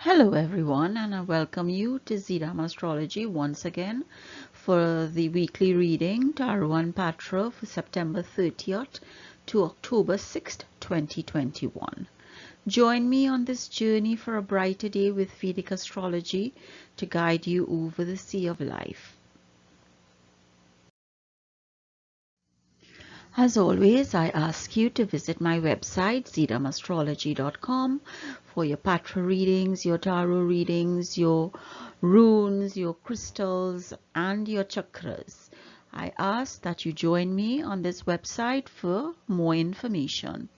Hello everyone, and I welcome you to Vedic Astrology once again for the weekly reading Tarot and Patra for September 30th to October 6th, 2021. Join me on this journey for a brighter day with Vedic Astrology to guide you over the sea of life. As always, I ask you to visit my website zedamastrology.com for your Patra readings, your tarot readings, your runes, your crystals, and your chakras. I ask that you join me on this website for more information.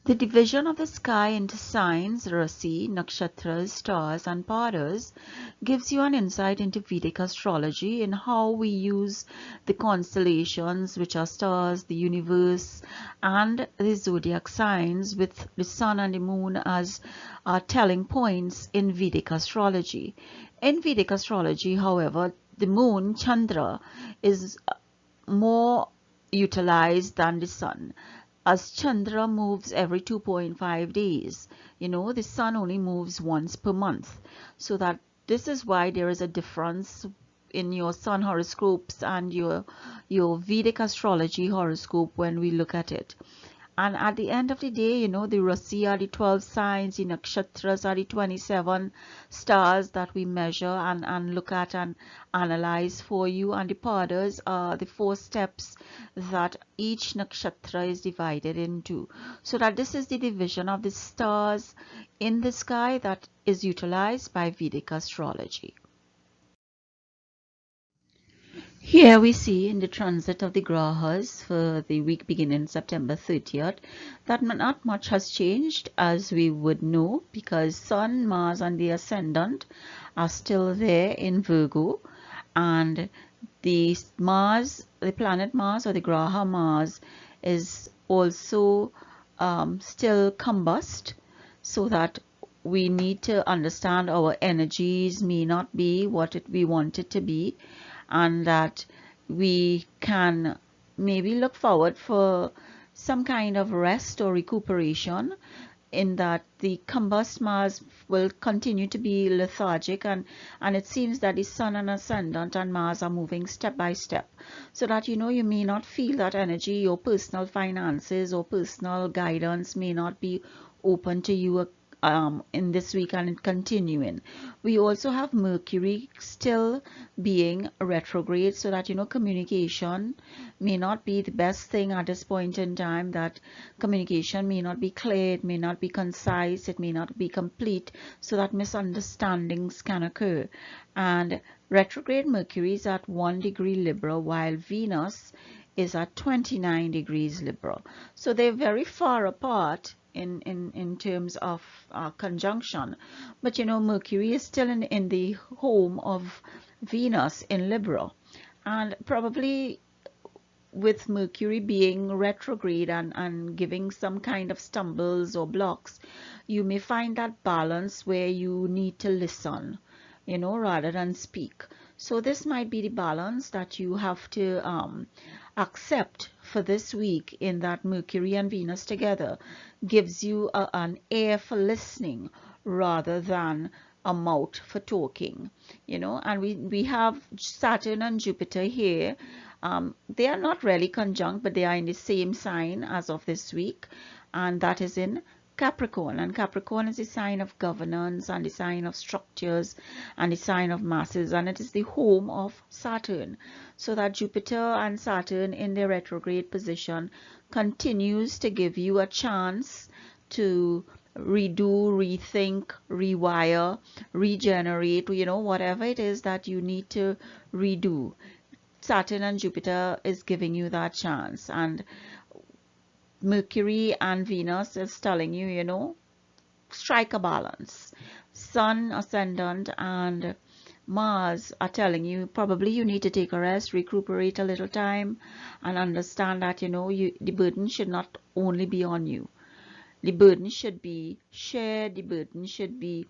The division of the sky into signs, rasi, nakshatras, stars, and padas gives you an insight into Vedic astrology and how we use the constellations, which are stars, the universe, and the zodiac signs with the sun and the moon as telling points in Vedic astrology. In Vedic astrology, however, the moon, Chandra, is more utilized than the sun, as Chandra moves every 2.5 days. The sun only moves once per month. So that this is why there is a difference in your sun horoscopes and your Vedic astrology horoscope when we look at it. And at the end of the day, the rasi are the 12 signs, the nakshatras are the 27 stars that we measure and look at and analyze for you. And the padas are the 4 steps that each nakshatra is divided into. So that this is the division of the stars in the sky that is utilized by Vedic astrology. Here we see in the transit of the grahas for the week beginning September 30th that not much has changed, as we would know, because Sun, Mars and the ascendant are still there in Virgo, and the planet Mars, or the graha Mars, is also still combust, so that we need to understand our energies may not be what we want it to be, and that we can maybe look forward for some kind of rest or recuperation, in that the combust Mars will continue to be lethargic, and it seems that the Sun and ascendant and Mars are moving step by step, so that you may not feel that energy. Your personal finances or personal guidance may not be open to you in this week and continuing. We also have Mercury still being retrograde, so that communication may not be the best thing at this point in time. That communication may not be clear, it may not be concise, it may not be complete, so that misunderstandings can occur. And retrograde Mercury is at 1 degree Libra, while Venus is at 29 degrees Libra. So they're very far apart in terms of conjunction, but Mercury is still in the home of Venus in Libra, and probably with Mercury being retrograde and giving some kind of stumbles or blocks, you may find that balance where you need to listen, rather than speak. So this might be the balance that you have to accept for this week, in that Mercury and Venus together gives you an ear for listening rather than a mouth for talking. And we have Saturn and Jupiter here. They are not really conjunct, but they are in the same sign as of this week, and that is in Capricorn. And Capricorn is the sign of governance and the sign of structures and the sign of masses, and it is the home of Saturn. So that Jupiter and Saturn in their retrograde position continues to give you a chance to redo, rethink, rewire, regenerate, whatever it is that you need to redo. Saturn and Jupiter is giving you that chance, and Mercury and Venus is telling you, strike a balance. Sun, ascendant, and Mars are telling you probably you need to take a rest, recuperate a little time, and understand that the burden should not only be on you. The burden should be shared, the burden should be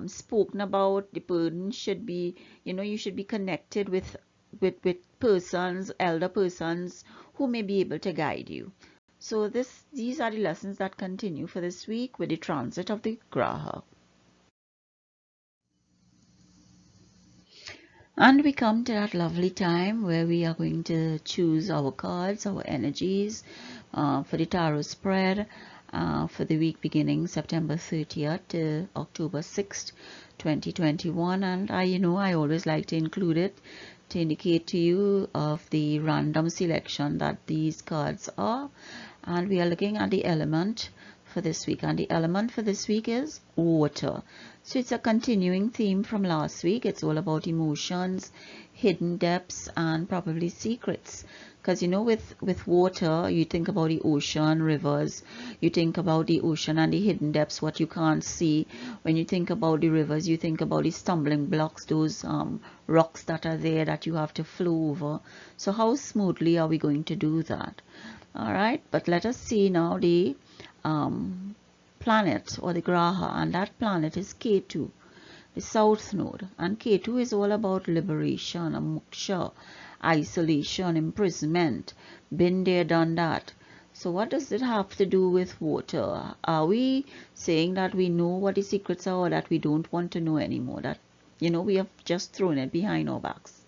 spoken about, the burden should be, you should be connected with persons, elder persons, who may be able to guide you. So these are the lessons that continue for this week with the transit of the Graha. And we come to that lovely time where we are going to choose our cards, our energies for the tarot spread for the week beginning September 30th to October 6th, 2021. And I always like to include it to indicate to you of the random selection that these cards are. And we are looking at the element for this week, and the element for this week is water. So it's a continuing theme from last week. It's all about emotions, hidden depths, and probably secrets. Because with water, you think about the ocean, rivers, you think about the ocean and the hidden depths, what you can't see. When you think about the rivers, you think about the stumbling blocks, those rocks that are there that you have to flow over. So how smoothly are we going to do that? All right, but let us see now the planet or the Graha, and that planet is Ketu, the south node. And Ketu is all about liberation, moksha, isolation, imprisonment. Been there, done that. So what does it have to do with water? Are we saying that we know what the secrets are, or that we don't want to know anymore? That we have just thrown it behind our backs.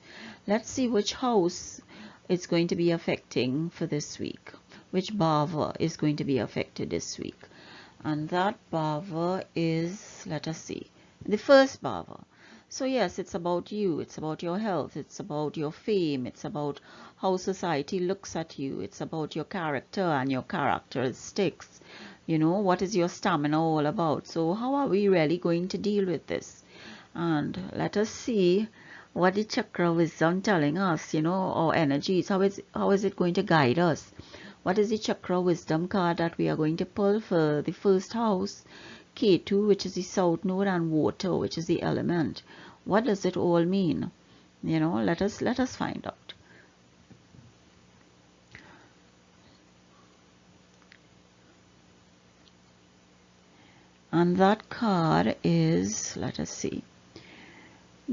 Let's see which house it's going to be affecting for this week. Which bhava is going to be affected this week? And that bhava is, let us see, the first bhava. So yes, it's about you, it's about your health, it's about your fame, it's about how society looks at you, it's about your character and your characteristics. What is your stamina all about? So how are we really going to deal with this? And let us see what the chakra wisdom telling us, our energies, how is it going to guide us? What is the chakra wisdom card that we are going to pull for the first house? Ketu, which is the south node, and water, which is the element. What does it all mean? Let us find out. And that card is, let us see,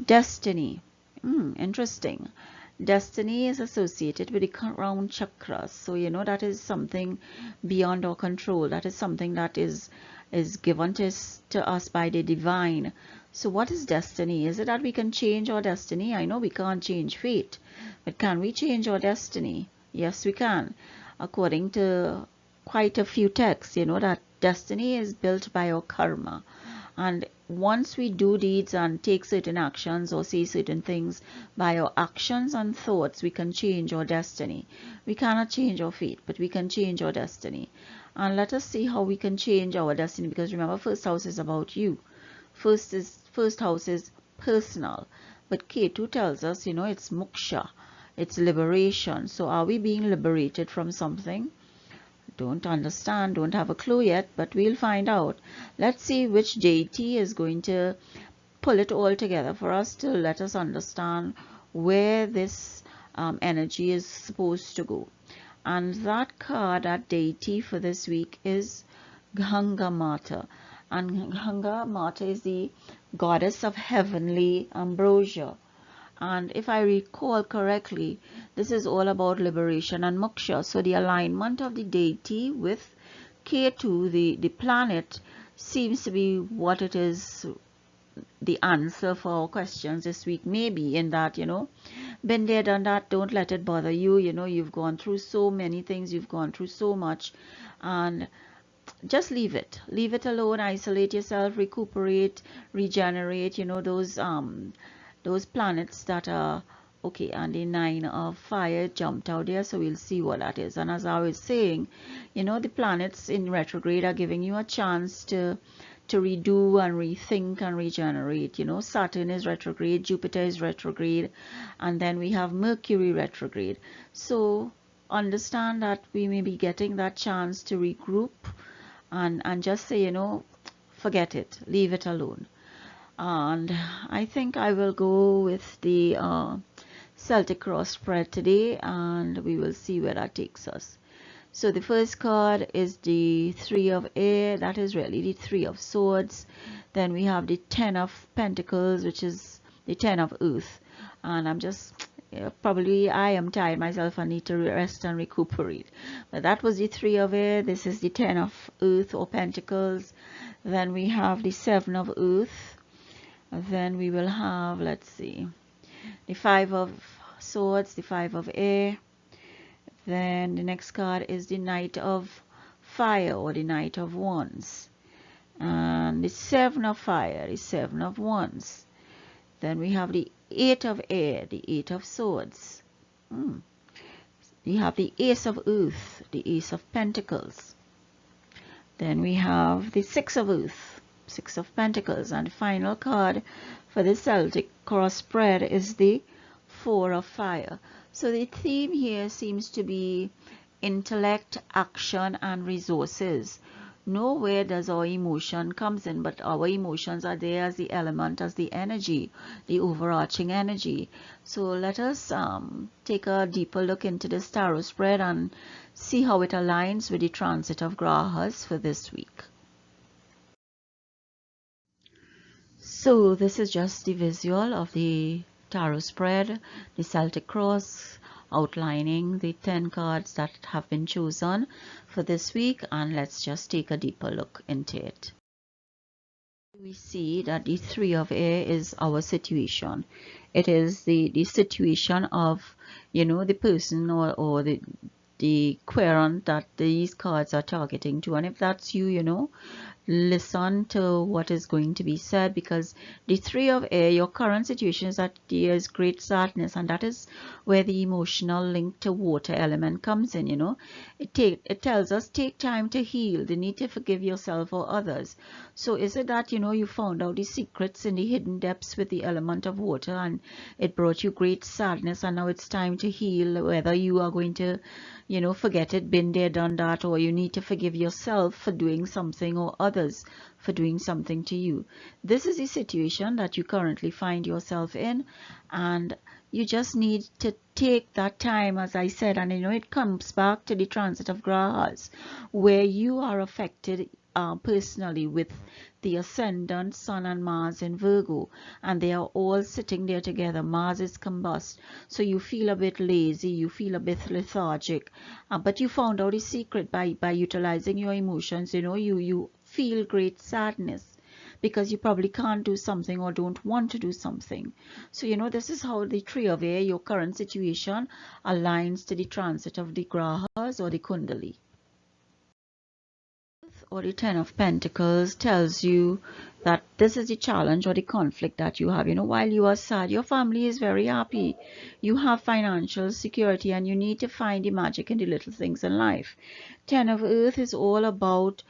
destiny. Interesting. Destiny is associated with the crown chakras. So that is something beyond our control. That is something that is given to us by the divine. So what is destiny? Is it that we can change our destiny? I know we can't change fate, but can we change our destiny? Yes, we can. According to quite a few texts, that destiny is built by our karma. And once we do deeds and take certain actions or say certain things, by our actions and thoughts, we can change our destiny. We cannot change our fate, but we can change our destiny. And let us see how we can change our destiny, because remember, first house is about you. First house is personal. But Ketu tells us, it's moksha, it's liberation. So are we being liberated from something? Don't understand, don't have a clue yet, but we'll find out. Let's see which deity is going to pull it all together for us to let us understand where this energy is supposed to go. And that card, that deity for this week is Ganga Mata. And Ganga Mata is the goddess of heavenly ambrosia. And if I recall correctly, this is all about liberation and moksha. So the alignment of the deity with Ketu, the planet, seems to be what it is, the answer for our questions this week. Maybe in that, been there, done that, don't let it bother you. You've gone through so many things, you've gone through so much, and just leave it alone, isolate yourself, recuperate, regenerate. Those planets that are okay. And the 9 of fire jumped out there, so we'll see what that is. And as I was saying, the planets in retrograde are giving you a chance to redo and rethink and regenerate. Saturn is retrograde, Jupiter is retrograde, and then we have Mercury retrograde. So understand that we may be getting that chance to regroup and just say, forget it, leave it alone. And I think I will go with the Celtic cross spread today, and we will see where that takes us. So the first card is the 3 of air. That is really the 3 of swords. Then we have the 10 of pentacles, which is the 10 of earth. And I'm just Probably I am tired myself. I need to rest and recuperate. But that was the three of it. This is the 10 of earth or pentacles. Then we have the 7 of earth. Then we will have, let's see, the 5 of swords, the 5 of air. Then the next card is the Knight of Fire or the Knight of Wands. And the 7 of Fire, the 7 of Wands. Then we have the 8 of Air, the 8 of Swords. We have the Ace of Earth, the Ace of Pentacles. Then we have the 6 of Earth, 6 of Pentacles. And the final card for the Celtic cross spread is the 4 of Fire. So the theme here seems to be intellect, action, and resources. Nowhere does our emotion comes in, but our emotions are there as the element, as the energy, the overarching energy. So let us take a deeper look into this tarot spread and see how it aligns with the transit of Grahas for this week. So this is just the visual of the tarot spread, the Celtic cross, outlining the 10 cards that have been chosen for this week, and let's just take a deeper look into it. We see that the 3 of air is our situation. It is the situation of, the person or the querent that these cards are targeting to. And if that's you, listen to what is going to be said, because the 3 of air, your current situation is that there is great sadness, and that is where the emotional link to water element comes in. It tells us take time to heal, the need to forgive yourself or others. So is it that you found out the secrets in the hidden depths with the element of water, and it brought you great sadness, and now it's time to heal, whether you are going to forget it, been there, done that, or you need to forgive yourself for doing something or others for doing something to you. This is the situation that you currently find yourself in, and you just need to take that time, as I said, and it comes back to the transit of Grahas, where you are affected personally with the ascendant Sun and Mars in Virgo, and they are all sitting there together. Mars is combust, so you feel a bit lazy, you feel a bit lethargic, but you found out the secret by utilizing your emotions. You feel great sadness because you probably can't do something or don't want to do something. So this is how the 3 of air, your current situation, aligns to the transit of the Grahas or the Kundali. Or the 10 of Pentacles tells you that this is the challenge or the conflict that you have. While you are sad, your family is very happy. You have financial security, and you need to find the magic in the little things in life. 10 of Earth is all about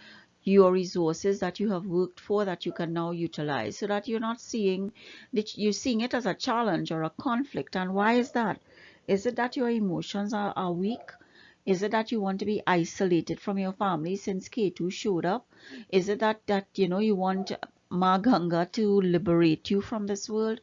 your resources that you have worked for, that you can now utilize, so that you're not seeing that you're seeing it as a challenge or a conflict. And why is that? Is it that your emotions are weak? Is it that you want to be isolated from your family since Ketu showed up? Is it that you want Ma Ganga to liberate you from this world?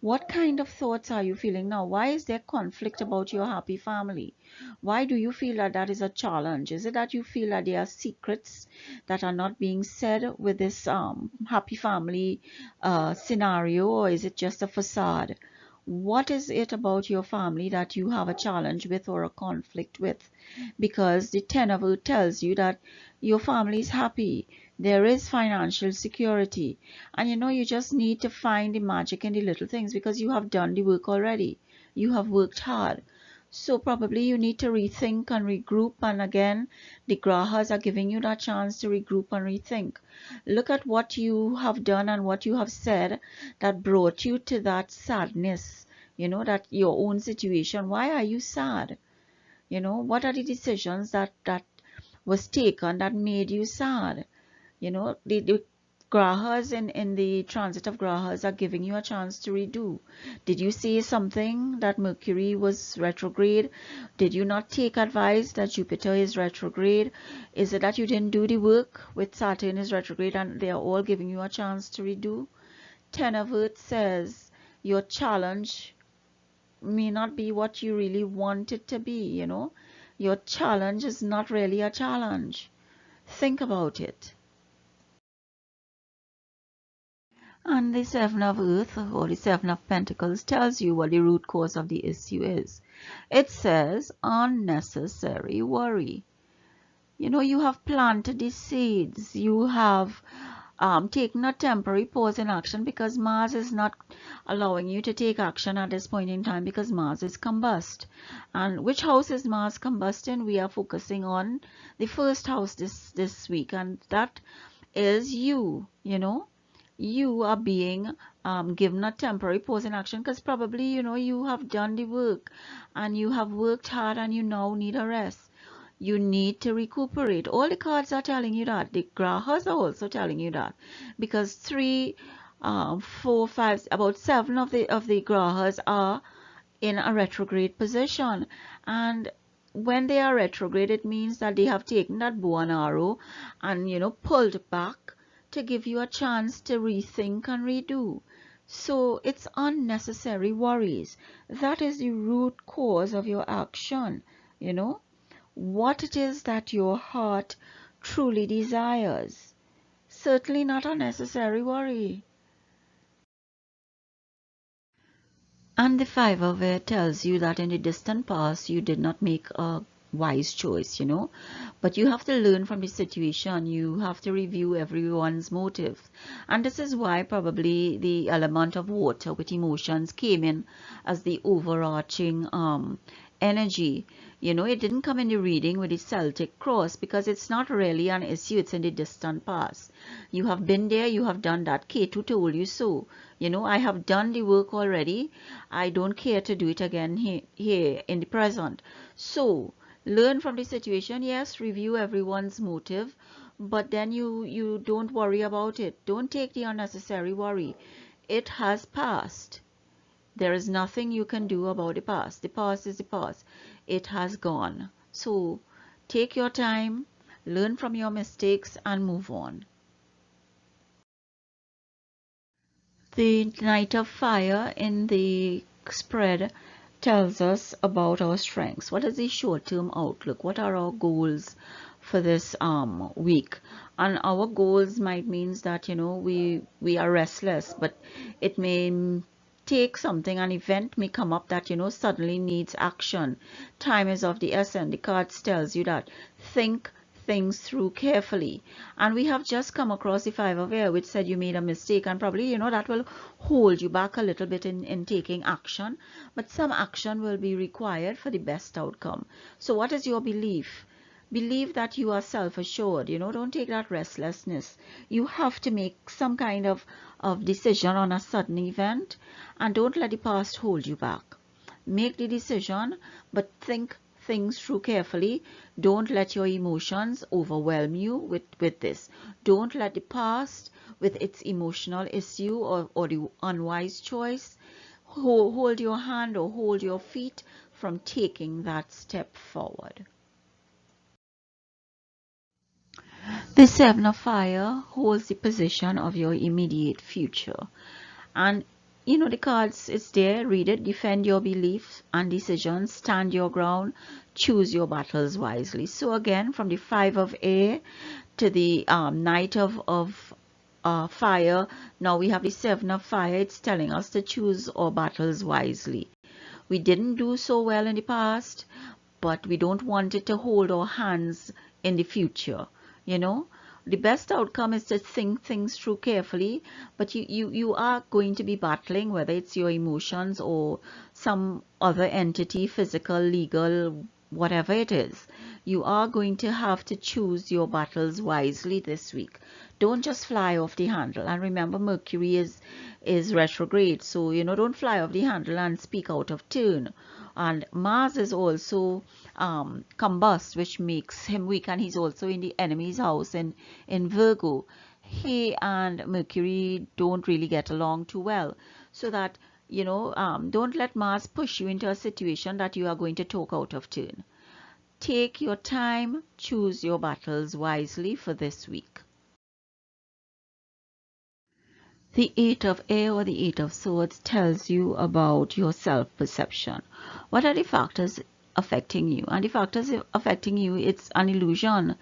What kind of thoughts are you feeling now? Why is there conflict about your happy family? Why do you feel that that is a challenge? Is it that you feel that there are secrets that are not being said with this happy family scenario, or is it just a facade? What is it about your family that you have a challenge with or a conflict with? Because the 10 of Earth tells you that your family is happy, there is financial security, and you just need to find the magic in the little things, because you have done the work already. You have worked hard. So probably you need to rethink and regroup, and again the Grahas are giving you that chance to regroup and rethink. Look at what you have done and what you have said that brought you to that sadness, that your own situation. Why are you sad? What are the decisions that was taken that made you sad? The Grahas in the transit of Grahas are giving you a chance to redo. Did you say something that Mercury was retrograde? Did you not take advice that Jupiter is retrograde? Is it that you didn't do the work with Saturn is retrograde, and they are all giving you a chance to redo? 10 of Earth says your challenge may not be what you really want it to be. Your challenge is not really a challenge. Think about it. And the Seven of Earth or the Seven of Pentacles tells you what the root cause of the issue is. It says unnecessary worry. You have planted the seeds. You have taken a temporary pause in action because Mars is not allowing you to take action at this point in time because Mars is combust. And which house is Mars combusting? We are focusing on the first house this week, and that is you. You are being given a temporary pause in action because probably you have done the work and you have worked hard and you now need a rest. You need to recuperate. All the cards are telling you that. The grahas are also telling you that, because 3, 4, 5, about 7 of the grahas are in a retrograde position, and when they are retrograde, it means that they have taken that bow and arrow and pulled back to give you a chance to rethink and redo. So it's unnecessary worries. That is the root cause of your action. What it is that your heart truly desires. Certainly not unnecessary worry. And the Five of Air tells you that in the distant past you did not make a wise choice, but you have to learn from the situation. You have to review everyone's motive. And this is why probably the element of water with emotions came in as the overarching energy. It didn't come in the reading with the Celtic cross because it's not really an issue. It's in the distant past. You have been there. You have done that. Ketu told you so. I have done the work already. I don't care to do it again here in the present. So learn from the situation. Yes, review everyone's motive, but then you don't worry about it. Don't take the unnecessary worry. It has passed. There is nothing you can do about the past. The past is the past. It has gone. So take your time, learn from your mistakes, and move on. The Knight of Fire in the spread tells us about our strengths. What is the short-term outlook? What are our goals for this week? And our goals might means that we are restless, but it may take something, an event may come up that suddenly needs action. Time is of the essence. The cards tells you that. Think things through carefully, and we have just come across the Five of Air, which said you made a mistake, and probably that will hold you back a little bit in taking action, but some action will be required for the best outcome. So what is your belief? Believe that you are self-assured. Don't take that restlessness. You have to make some kind of decision on a sudden event, and don't let the past hold you back. Make the decision, but think things through carefully. Don't let your emotions overwhelm you with this. Don't let the past with its emotional issue or the unwise choice hold your hand or hold your feet from taking that step forward. The Seven of Fire holds the position of your immediate future. And the cards, it's there. Read it. Defend your beliefs and decisions. Stand your ground. Choose your battles wisely. So again, from the Five of Air to the Knight of Fire, now we have the Seven of Fire. It's telling us to choose our battles wisely. We didn't do so well in the past, but we don't want it to hold our hands in the future. The best outcome is to think things through carefully, but you are going to be battling, whether it's your emotions or some other entity, physical, legal, whatever it is. You are going to have to choose your battles wisely this week. Don't just fly off the handle. And remember, Mercury is retrograde, so don't fly off the handle and speak out of turn. And Mars is also combust, which makes him weak, and he's also in the enemy's house in Virgo. He and Mercury don't really get along too well, so that don't let Mars push you into a situation that you are going to talk out of turn. Take your time, choose your battles wisely for this week. The Eight of Air or the Eight of Swords tells you about your self-perception. What are the factors affecting you, and the factors affecting you, it's an illusion,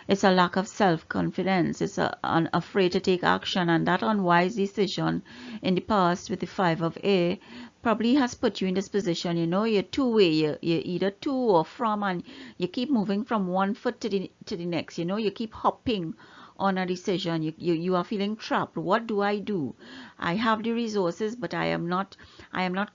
it's a lack of self-confidence, it's an afraid to take action, and that unwise decision in the past with the 5 of air probably has put you in this position. You're two-way, you're either to or from, and you keep moving from one foot to the next. You keep hopping on a decision. You are feeling trapped. What do I do? I have the resources, but I am not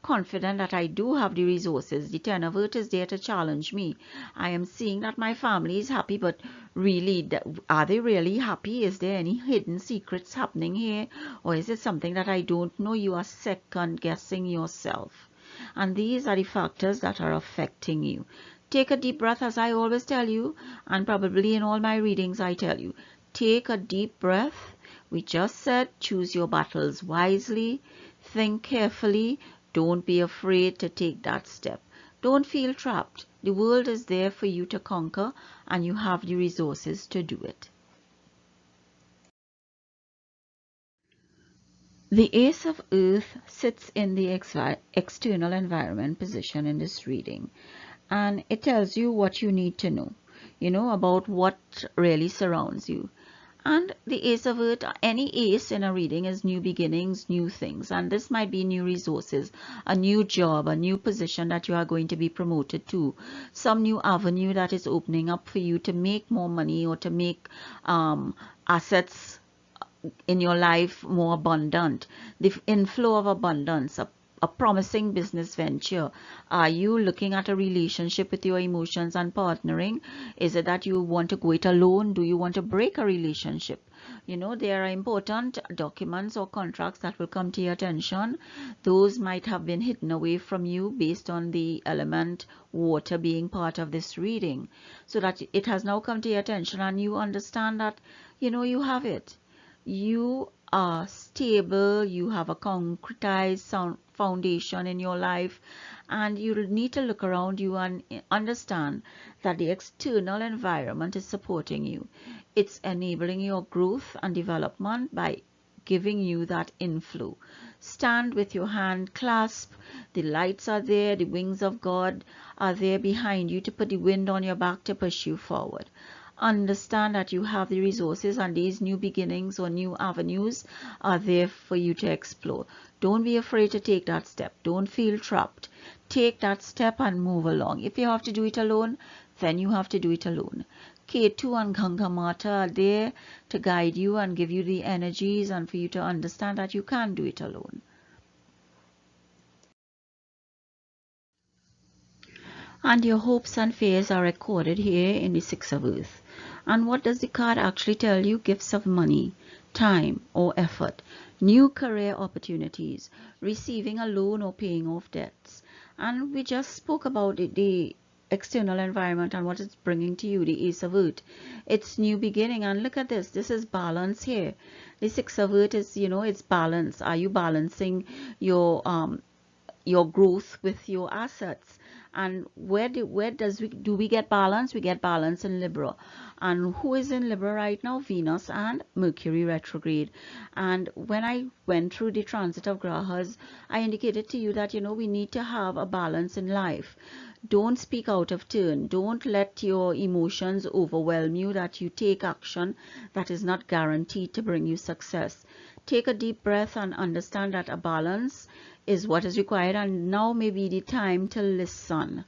confident that I do have the resources. The 10 of Earth is there to challenge me. I am seeing that my family is happy, but really, are they really happy? Is there any hidden secrets happening here, or is it something that I don't know? You are second guessing yourself, and these are the factors that are affecting you. Take a deep breath, as I always tell you, and probably in all my readings I tell you. Take a deep breath. We just said choose your battles wisely. Think carefully. Don't be afraid to take that step. Don't feel trapped. The world is there for you to conquer, and you have the resources to do it. The Ace of Earth sits in the external environment position in this reading, and it tells you what you need to know, about what really surrounds you. And the Ace of Earth, any ace in a reading is new beginnings, new things. And this might be new resources, a new job, a new position that you are going to be promoted to, some new avenue that is opening up for you to make more money or to make assets in your life more abundant. The inflow of abundance, a promising business venture. Are you looking at a relationship with your emotions and partnering? Is it that you want to go it alone? Do you want to break a relationship? There are important documents or contracts that will come to your attention. Those might have been hidden away from you based on the element water being part of this reading, so that it has now come to your attention and you understand that you have it. You are stable, you have a concretized sound foundation in your life, and you need to look around you and understand that the external environment is supporting you. It's enabling your growth and development by giving you that inflow. Stand with your hand clasped. The lights are there, the wings of God are there behind you to put the wind on your back to push you forward. Understand that you have the resources, and these new beginnings or new avenues are there for you to explore. Don't be afraid to take that step. Don't feel trapped. Take that step and move along. If you have to do it alone, then you have to do it alone. Ketu and Gangamata are there to guide you and give you the energies and for you to understand that you can do it alone. And your hopes and fears are recorded here in the Six of Earth. And what does the card actually tell you? Gifts of money, time or effort, new career opportunities, receiving a loan or paying off debts. And we just spoke about the external environment and what it's bringing to you, the Ace of Earth. It's new beginning, and look at this. This is balance here. The Six of Earth is, it's balance. Are you balancing your growth with your assets? And where do we get balance? We get balance in Libra. And who is in Libra right now? Venus and Mercury retrograde. And when I went through the transit of grahas, I indicated to you that we need to have a balance in life. Don't speak out of turn. Don't let your emotions overwhelm you, that you take action that is not guaranteed to bring you success. Take a deep breath and understand that a balance is what is required, and now may be the time to listen.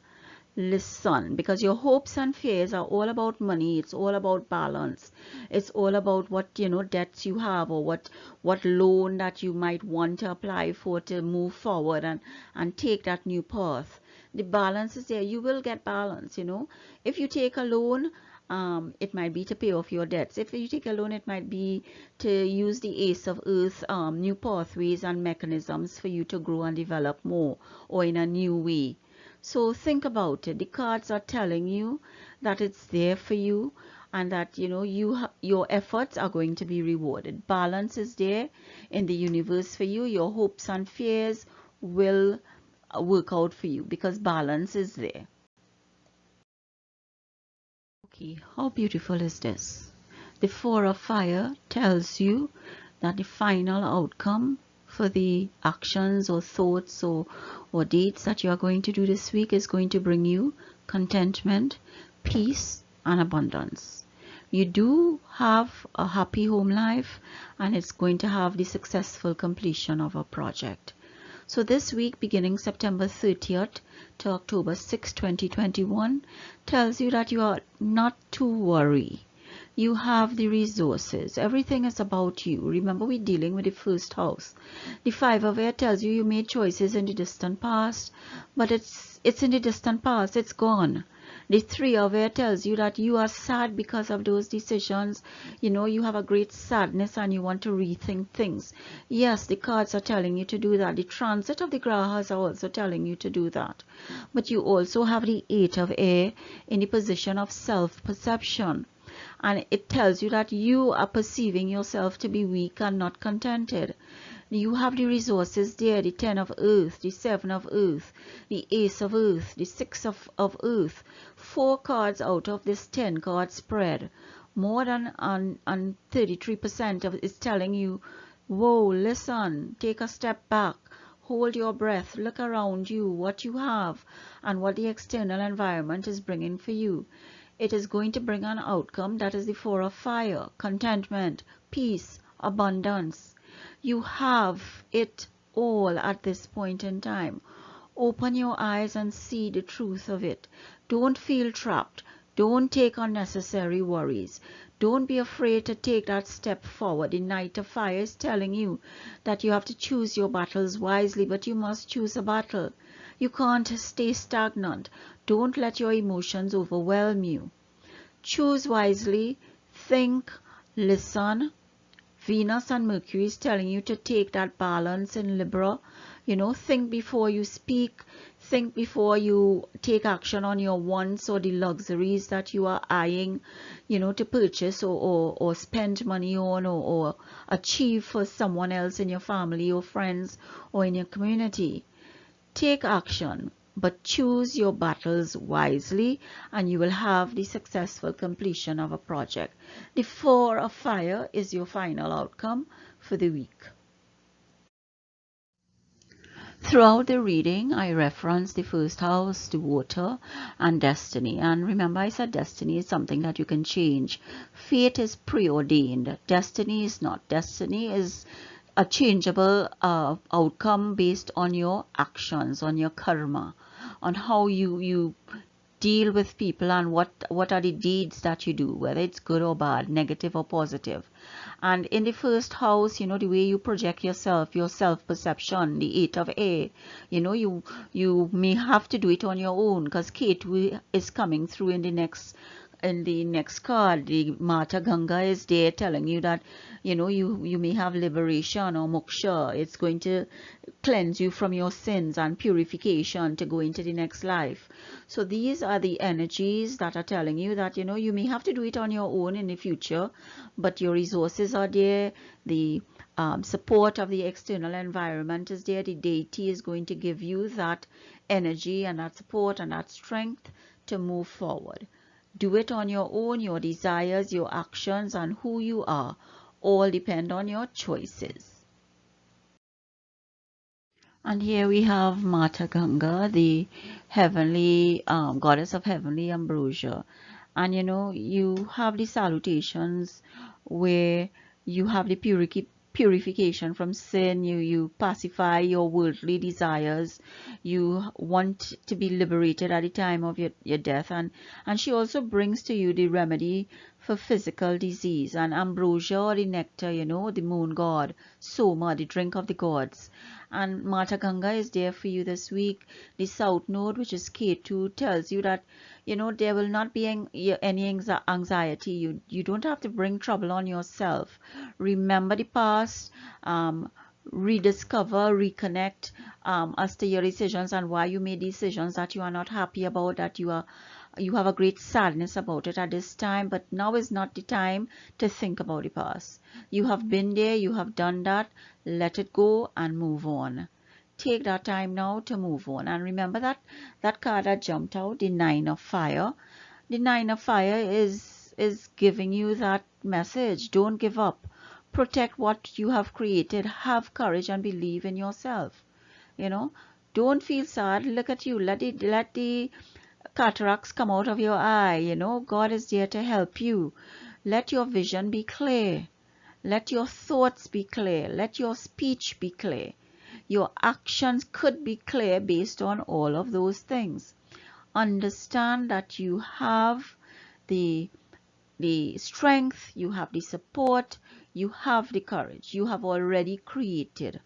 Listen, because your hopes and fears are all about money. It's all about balance. It's all about what debts you have, or what loan that you might want to apply for to move forward and take that new path. The balance is there. You will get balance. If you take a loan, it might be to pay off your debts. If you take a loan, it might be to use the Ace of Earth, new pathways and mechanisms for you to grow and develop more, or in a new way. So think about it. The cards are telling you that it's there for you, and that your efforts are going to be rewarded. Balance is there in the universe for you. Your hopes and fears will work out for you because balance is there. Okay, how beautiful is this? The Four of Fire tells you that the final outcome for the actions or thoughts or deeds that you are going to do this week is going to bring you contentment, peace, and abundance. You do have a happy home life, and it's going to have the successful completion of a project. So this week, beginning September 30th to October 6, 2021, tells you that you are not to worry. You have the resources. Everything is about you. Remember, we're dealing with the first house. The Five of Air tells you you made choices in the distant past, but it's in the distant past. It's gone. The Three of Air tells you that you are sad because of those decisions. You know, you have a great sadness and you want to rethink things. Yes, the cards are telling you to do that. The transit of the Grahas are also telling you to do that. But you also have the Eight of Air in the position of self-perception. And it tells you that you are perceiving yourself to be weak and not contented. You have the resources there, the Ten of Earth, the Seven of Earth, the Ace of Earth, the Six of Earth. 4 cards out of this 10 card spread. More than 33% of it is telling you, whoa, listen, take a step back. Hold your breath, look around you, what you have, and what the external environment is bringing for you. It is going to bring an outcome that is the Four of Fire, contentment, peace, abundance. You have it all at this point in time. Open your eyes and see the truth of it. Don't feel trapped. Don't take unnecessary worries. Don't be afraid to take that step forward. The Knight of Fire is telling you that you have to choose your battles wisely, but you must choose a battle. You can't stay stagnant. Don't let your emotions overwhelm you. Choose wisely, think, listen. Venus and Mercury is telling you to take that balance in Libra. You know, think before you speak. Think before you take action on your wants or the luxuries that you are eyeing, you know, to purchase or spend money on or achieve for someone else in your family or friends or in your community. Take action, but choose your battles wisely and you will have the successful completion of a project. The Four of Fire is your final outcome for the week. Throughout the reading, I reference the first house, the water, and destiny. And remember, I said destiny is something that you can change. Fate is preordained. Destiny is not. Destiny is a changeable outcome based on your actions, on your karma, on how you deal with people and what are the deeds that you do, whether it's good or bad, negative or positive. And in the first house, you know, the way you project yourself, your self-perception, the Eight of Air, you know, you may have to do it on your own because Ketu is coming through in the next card. The Mata Ganga is there telling you that, you know, you may have liberation or moksha. It's going to cleanse you from your sins and purification to go into the next life. So these are the energies that are telling you that, you know, you may have to do it on your own in the future, but your resources are there. The support of the external environment is there. The deity is going to give you that energy and that support and that strength to move forward. Do it on your own. Your desires, your actions, and who you are all depend on your choices. And here we have Mata Ganga, the heavenly goddess of heavenly ambrosia. And you know, you have the salutations where you have the purification from sin. You pacify your worldly desires. You want to be liberated at the time of your death. And she also brings to you the remedy for physical disease. And ambrosia, or the nectar, you know, the moon god, Soma, the drink of the gods. And Mata Ganga is there for you this week. The South Node, which is Ketu, tells you that, you know, there will not be any anxiety. You don't have to bring trouble on yourself. Remember the past, rediscover, reconnect as to your decisions and why you made decisions that you are not happy about, that you have a great sadness about it at this time. But now is not the time to think about the past. You have been there, you have done that. Let it go and move on. Take that time now to move on. And remember that card that jumped out, the Nine of Fire. The Nine of Fire is giving you that message. Don't give up. Protect what you have created. Have courage and believe in yourself. You know, don't feel sad. Look at you. Let the cataracts come out of your eye. You know, God is there to help you. Let your vision be clear. Let your thoughts be clear. Let your speech be clear. Your actions could be clear based on all of those things. Understand that you have the strength, you have the support, you have the courage. You have already created.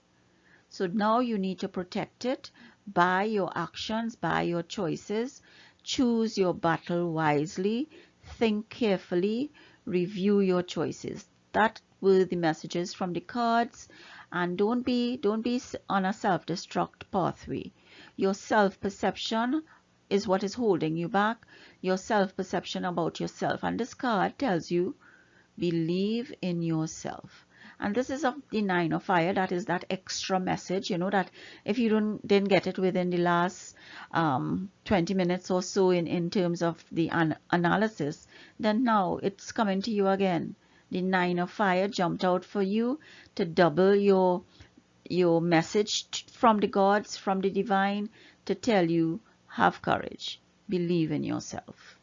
So now you need to protect it by your actions, by your choices. Choose your battle wisely. Think carefully. Review your choices. That were the messages from the cards. And don't be on a self-destruct pathway. Your self-perception is what is holding you back. Your self-perception about yourself. And this card tells you, believe in yourself. And this is of the Nine of Fire. That is that extra message, you know, that if you didn't get it within the last 20 minutes or so in terms of the analysis, then now it's coming to you again. The Nine of Fire jumped out for you to double your message from the gods, from the divine, to tell you, have courage, believe in yourself.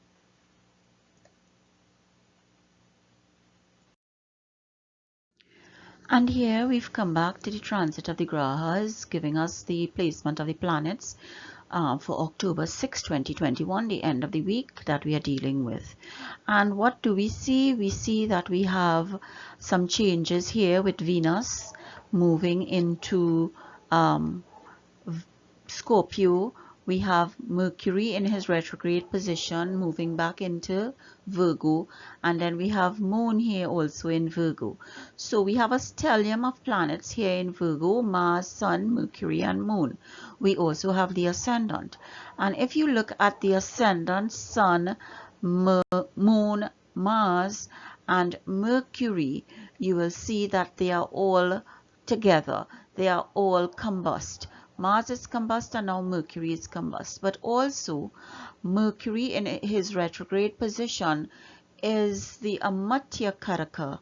And here we've come back to the transit of the Grahas, giving us the placement of the planets for October 6, 2021, the end of the week that we are dealing with. And what do we see? We see that we have some changes here with Venus moving into Scorpio. We have Mercury in his retrograde position moving back into Virgo, and then we have Moon here also in Virgo. So we have a stellium of planets here in Virgo: Mars, Sun, Mercury and Moon. We also have the ascendant, and if you look at the ascendant, Sun, Moon, Mars and Mercury, you will see that they are all together. They are all combust. Mars is combust and now Mercury is combust. But also Mercury in his retrograde position is the Amatya Karaka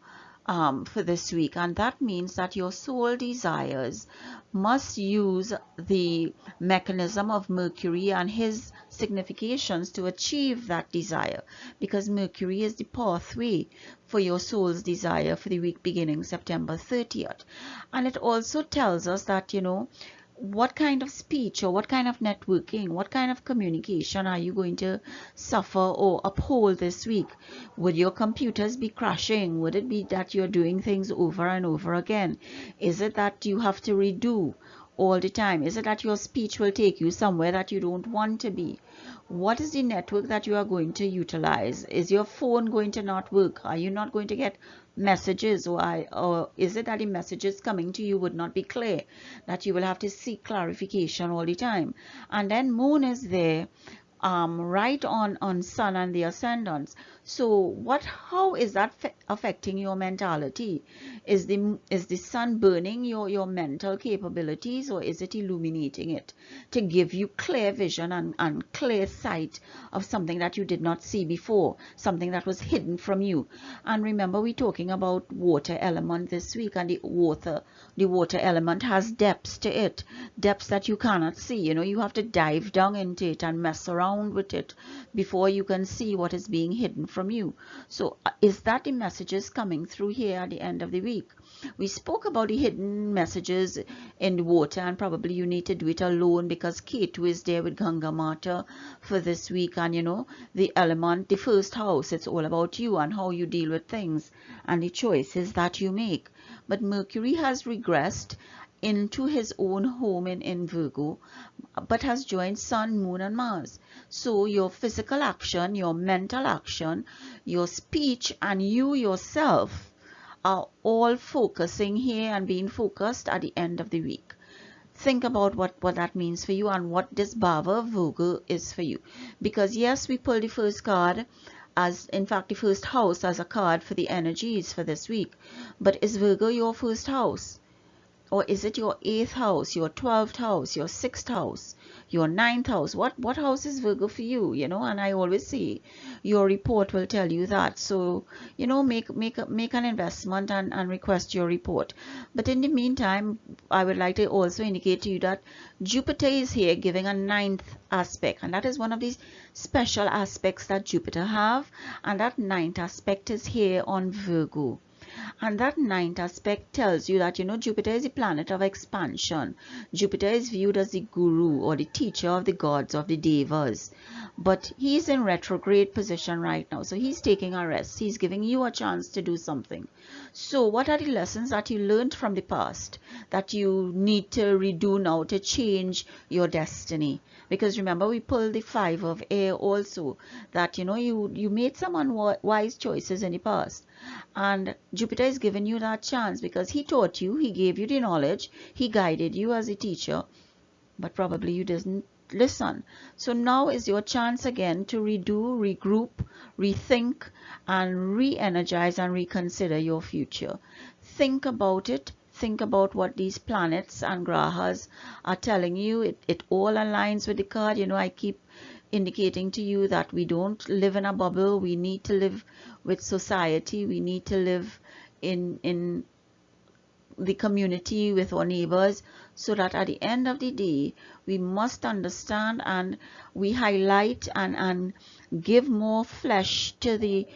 for this week, and that means that your soul desires must use the mechanism of Mercury and his significations to achieve that desire, because Mercury is the pathway for your soul's desire for the week beginning September 30th. And it also tells us that, you know, what kind of speech or what kind of networking, what kind of communication are you going to suffer or uphold this week? Would your computers be crashing? Would it be that you're doing things over and over again? Is it that you have to redo all the time? Is it that your speech will take you somewhere that you don't want to be? What is the network that you are going to utilize? Is your phone going to not work? Are you not going to get messages, or is it that the messages coming to you would not be clear, that you will have to seek clarification all the time? And then Moon is there right on Sun and the ascendants. So how is that affecting your mentality? Is the Sun burning your mental capabilities, or is it illuminating it to give you clear vision and clear sight of something that you did not see before, something that was hidden from you? And remember, we're talking about water element this week, and the water element has depths to it, depths that you cannot see. You know, you have to dive down into it and mess around with it before you can see what is being hidden from you. So is that the messages coming through here at the end of the week? We spoke about the hidden messages in the water, and probably you need to do it alone because Ketu is there with Ganga Mata for this week. And you know, the element, the first house, it's all about you and how you deal with things and the choices that you make. But Mercury has regressed into his own home in Virgo, but has joined Sun, Moon and Mars. So your physical action, your mental action, your speech and you yourself are all focusing here and being focused at the end of the week. Think about what that means for you and what this Bhava Virgo is for you. Because yes, we pulled the first card as, in fact, the first house as a card for the energies for this week. But is Virgo your first house? Or is it your 8th house, your 12th house, your 6th house, your 9th house? What house is Virgo for you? And I always say your report will tell you that. So, make an investment and request your report. But in the meantime, I would like to also indicate to you that Jupiter is here giving a 9th aspect, and that is one of these special aspects that Jupiter have, and that 9th aspect is here on Virgo. And that 9th aspect tells you that, Jupiter is the planet of expansion. Jupiter is viewed as the guru or the teacher of the gods, of the devas. But he's in retrograde position right now. So he's taking a rest. He's giving you a chance to do something. So what are the lessons that you learned from the past that you need to redo now to change your destiny? Because remember, we pulled the 5 of air also, that, you made some unwise choices in the past. And Jupiter is giving you that chance because he taught you, he gave you the knowledge, he guided you as a teacher, but probably you didn't listen. So now is your chance again to redo, regroup, rethink, and re-energize and reconsider your future. Think about it. Think about what these planets and grahas are telling you. It all aligns with the card. I keep indicating to you that we don't live in a bubble. We need to live with society. We need to live in the community with our neighbors, so that at the end of the day we must understand, and we highlight and give more flesh to the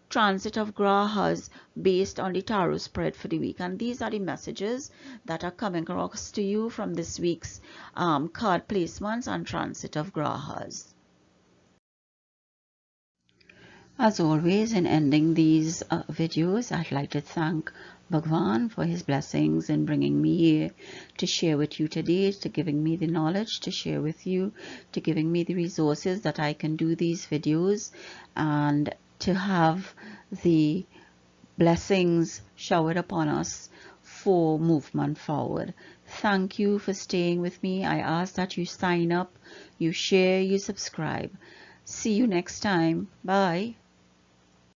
transit of grahas based on the tarot spread for the week. And these are the messages that are coming across to you from this week's card placements and transit of grahas. As always, in ending these videos, I'd like to thank Bhagwan for his blessings in bringing me here to share with you today, to giving me the knowledge to share with you, to giving me the resources that I can do these videos, and to have the blessings showered upon us for movement forward. Thank you for staying with me. I ask that you sign up, you share, you subscribe. See you next time. Bye.